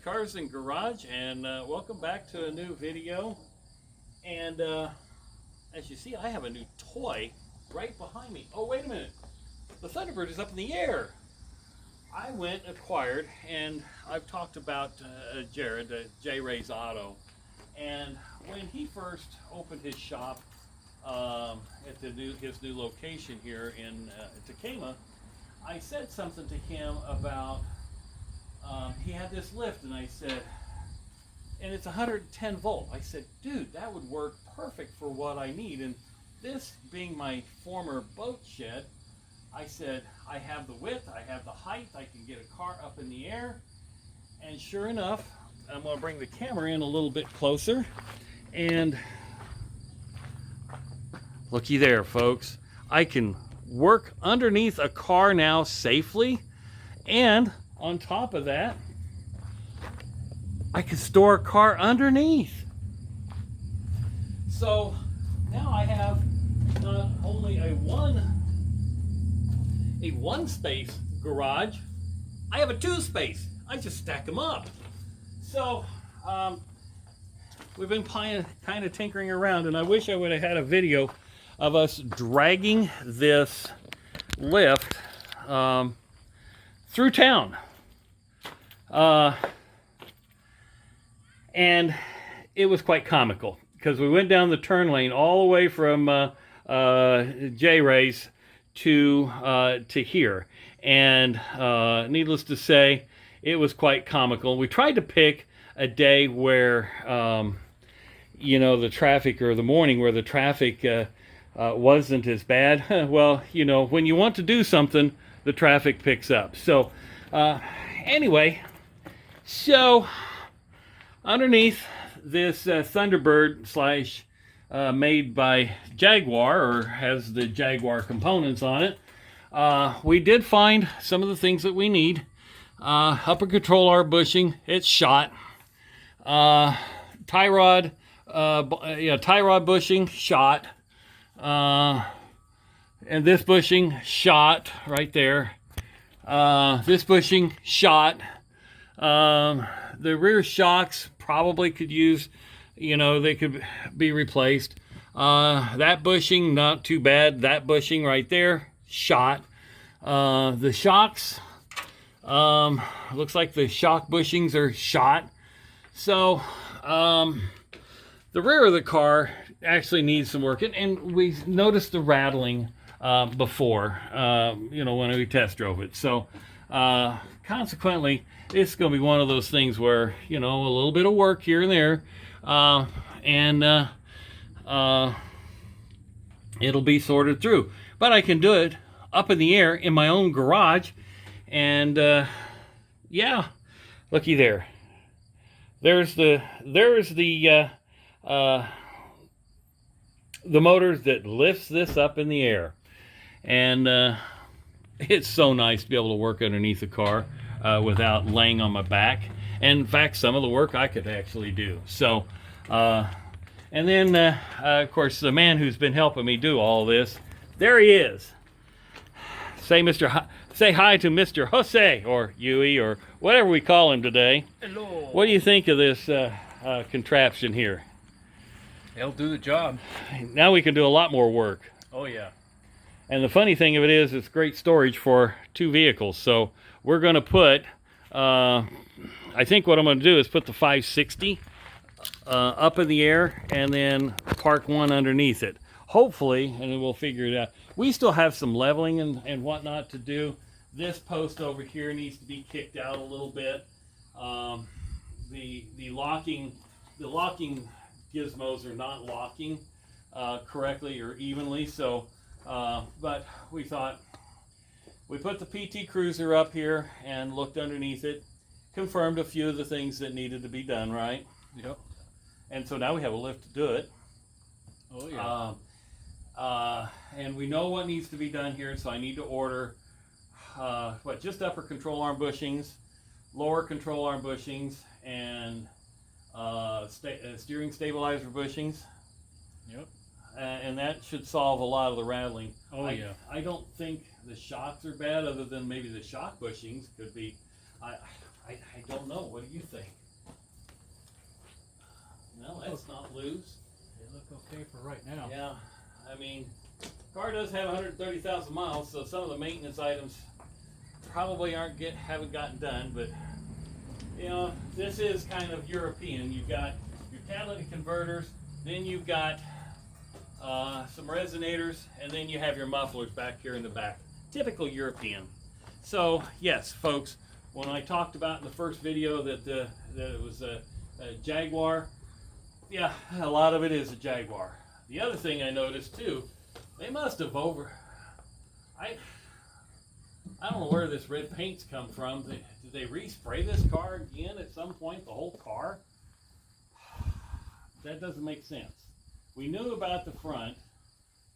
Cars and Garage, and welcome back to a new video. And as you see, I have a new toy right behind me. Oh, wait a minute. The Thunderbird is up in the air. I went, acquired, and I've talked about Jared, J. Ray's Auto. And when he first opened his shop at his new location here in Tacoma, I said something to him about he had this lift, and I said, and it's 110 volt. I said, dude, that would work perfect for what I need. And this being my former boat shed, I said, I have the width, I have the height, I can get a car up in the air. And sure enough, I'm going to bring the camera in a little bit closer. And looky there, folks. I can work underneath a car now safely. And on top of that, I can store a car underneath. So now I have not only a one space garage, I have a 2 space. I just stack them up. So we've been kind of tinkering around, and I wish I would have had a video of us dragging this lift through town. And it was quite comical because we went down the turn lane all the way from J. Ray's to here, and needless to say, it was quite comical. We tried to pick a day where you know, the traffic, or the morning where the traffic wasn't as bad. Well, you know, when you want to do something, the traffic picks up. So anyway, so underneath this Thunderbird slash made by Jaguar, or has the Jaguar components on it, we did find some of the things that we need. Upper control arm bushing, it's shot. Tie rod bushing, shot. And this bushing, shot right there. This bushing, shot. The rear shocks probably could use, you know, they could be replaced. That bushing, not too bad. That bushing right there, shot. The shocks, looks like the shock bushings are shot. So the rear of the car actually needs some work, and we noticed the rattling before, you know, when we test drove it. So consequently, it's going to be one of those things where, you know, a little bit of work here and there, and it'll be sorted through. But I can do it up in the air in my own garage, and yeah, looky there. There's the motor that lifts this up in the air, and it's so nice to be able to work underneath the car without laying on my back. And in fact, some of the work I could actually do. So, and then of course, the man who's been helping me do all this, there he is. Say hi to Mr. Jose, or Yui, or whatever we call him today. Hello. What do you think of this contraption here? It'll do the job. Now we can do a lot more work. Oh yeah. And the funny thing of it is, it's great storage for 2 vehicles. So we're going to put, I think what I'm going to do is put the 560 up in the air, and then park one underneath it. Hopefully, and then we'll figure it out. We still have some leveling and whatnot to do. This post over here needs to be kicked out a little bit. The locking gizmos are not locking correctly or evenly. So, but we thought, we put the PT Cruiser up here and looked underneath it, confirmed a few of the things that needed to be done, right? Yep. And so now we have a lift to do it. Oh yeah. And we know what needs to be done here, so I need to order just upper control arm bushings, lower control arm bushings, and steering stabilizer bushings. Yep. And that should solve a lot of the rattling. Oh yeah. I don't think the shocks are bad, other than maybe the shock bushings could be. I I don't know. What do you think? No, that's not loose. They look okay for right now. Yeah, I mean, car does have 130,000 miles, so some of the maintenance items probably haven't gotten done, but you know, this is kind of European. You've got your catalytic converters, then you've got some resonators, and then you have your mufflers back here in the back. Typical European. So yes, folks, when I talked about in the first video that it was a Jaguar, yeah, a lot of it is a Jaguar. The other thing I noticed too, they must have I don't know where this red paint's come from. Did they respray this car again at some point, the whole car? That doesn't make sense. We knew about the front,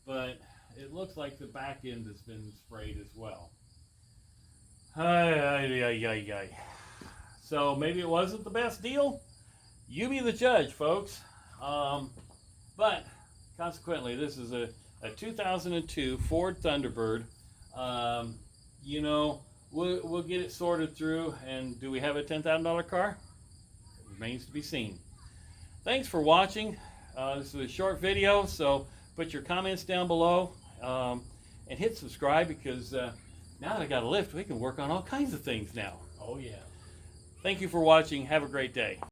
but it looks like the back end has been sprayed as well. So maybe it wasn't the best deal? You be the judge, folks. But consequently, this is a 2002 Ford Thunderbird. You know, we'll get it sorted through. And do we have a $10,000 car? It remains to be seen. Thanks for watching. This is a short video, so put your comments down below and hit subscribe, because now that I got a lift, we can work on all kinds of things now. Oh yeah. Thank you for watching. Have a great day.